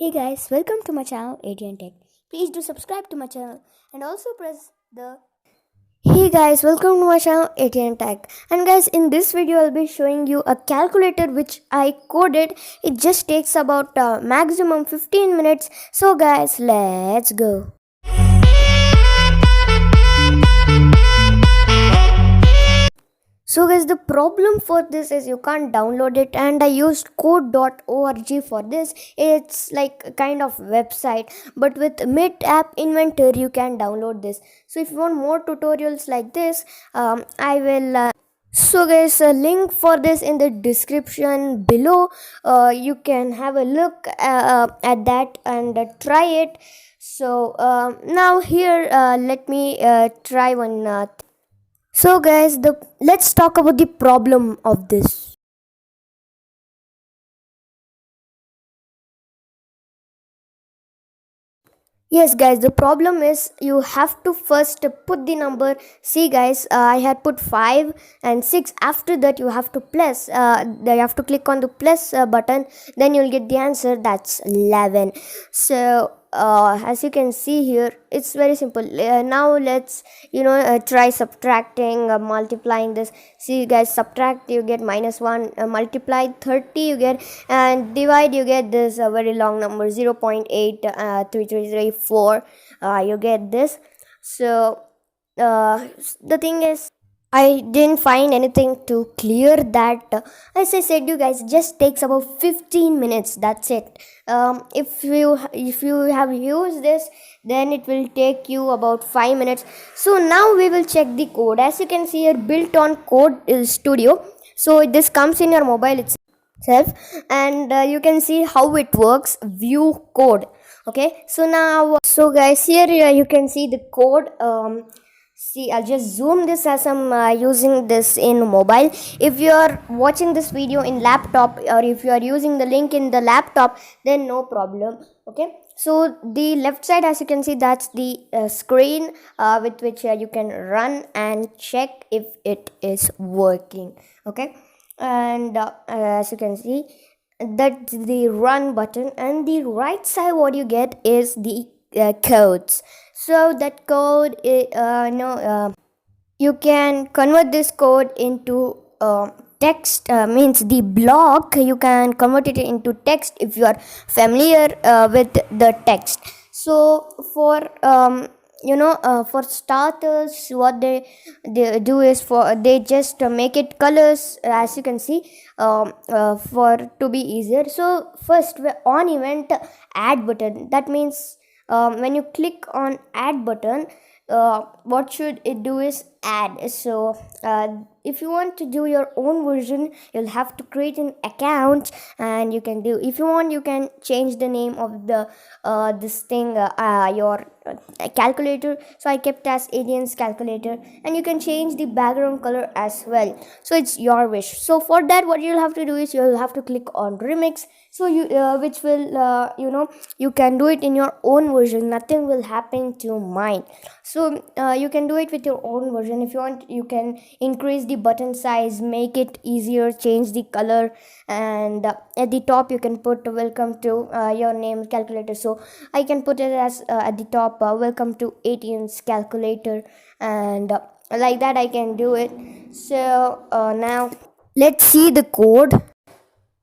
Hey guys, welcome to my channel ATN Tech. Please do subscribe to my channel and also press the Hey guys, welcome to my channel ATN Tech. And guys, in this video I'll be showing you a calculator which I coded. It just takes about maximum 15 minutes. So guys, let's go. So guys, the problem for this is you can't download it, and I used code.org for this. It's like a kind of website, but with Mint App Inventor you can download this. So if you want more tutorials like this, I will so guys, a link for this in the description below. You can have a look at that and try it. So now here, let me try one so guys, the let's talk about the problem of this. Yes guys, the problem is you have to first put the number. See guys, I had put 5 and 6. After that you have to plus, you have to click on the plus button, then you'll get the answer. That's 11. So as you can see here, it's very simple. Now let's try subtracting, multiplying this. See guys, subtract, you get -1, multiply 30 you get, and divide you get this very long number 0.83334. You get this. So the thing is, I didn't find anything to clear that. As I said, you guys, just takes about 15 minutes. That's it. If you have used this, then it will take you about 5 minutes. So now we will check the code. As you can see here, built on Code Studio. So this comes in your mobile itself, and you can see how it works. View code. Okay. So now, so guys, here you can see the code. See, I'll just zoom this as I'm using this in mobile. If you are watching this video in laptop, or if you are using the link in the laptop, then no problem. Okay. So the left side, as you can see, that's the screen with which you can run and check if it is working. Okay. And as you can see, that's the run button, and the right side what you get is the codes. So that code you can convert this code into text, means the block you can convert it into text if you are familiar with the text. So for for starters, what they do is, for they just make it colors, as you can see, for to be easier. So first, on event add button, that means when you click on add button, what should it do is add. So if you want to do your own version, you'll have to create an account, and you can do, if you want, you can change the name of the this thing, your calculator. So I kept as aliens calculator, and you can change the background color as well. So it's your wish. So for that, what you'll have to do is you'll have to click on remix. So you which will you can do it in your own version. Nothing will happen to mine. So you can do it with your own version. If you want, you can increase the button size, make it easier, change the color, and at the top you can put welcome to your name calculator. So I can put it as at the top, welcome to ATN's calculator, and like that I can do it. So now let's see the code.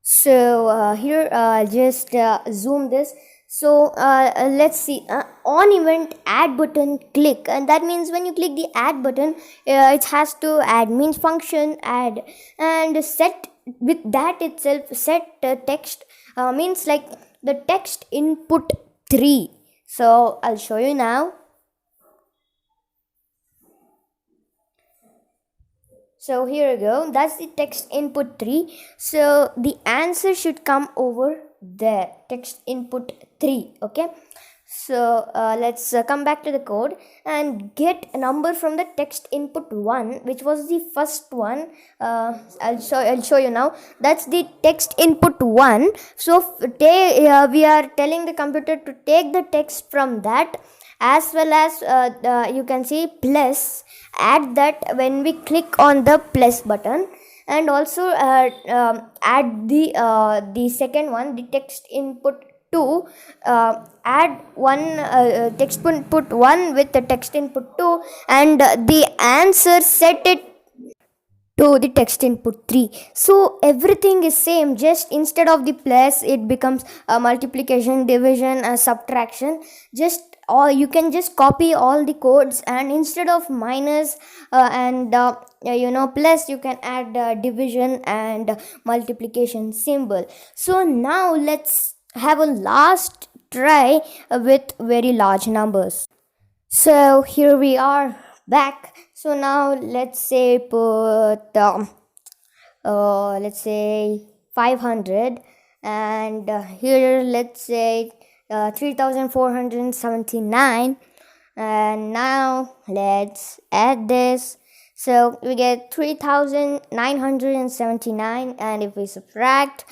So here, just zoom this. So let's see, on event add button click, and that means when you click the add button, it has to add, means function add, and set, with that itself set text, means like the text input 3. So I'll show you now. So here we go, that's the text input 3. So the answer should come over there, text input 3. Okay. So let's come back to the code and get a number from the text input 1, which was the first one. I'll show you now. That's the text input 1. So we are telling the computer to take the text from that, as well as you can see plus, add that when we click on the plus button, and also add the second one, the text input 2, add one text input 1 with the text input 2, and the answer set it to the text input 3. So everything is same, just instead of the plus it becomes a multiplication, division, subtraction. Just, or you can just copy all the codes, and instead of minus and plus, you can add division and multiplication symbol. So now let's have a last try with very large numbers. So here we are back. So now let's say put let's say 500, and here let's say 3479, and now let's add this. So we get 3979, and if we subtract,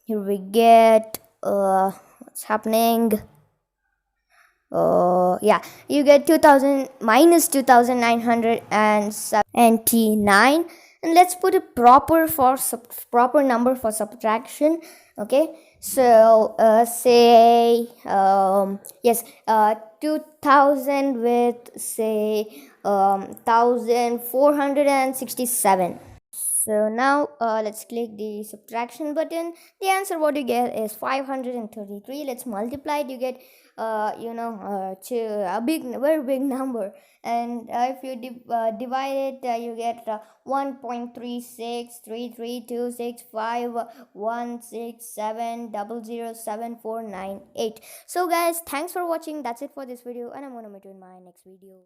here we get what's happening. Yeah, you get 2000 minus 2979, and let's put a proper number for subtraction. Okay, so say yes, 2000 with say 1467. So now let's click the subtraction button. The answer what you get is 533. Let's multiply it. You get to a very big number. And if you divide it, you get 1.3633265167007498. So guys, thanks for watching. That's it for this video, and I'm gonna meet you in my next video.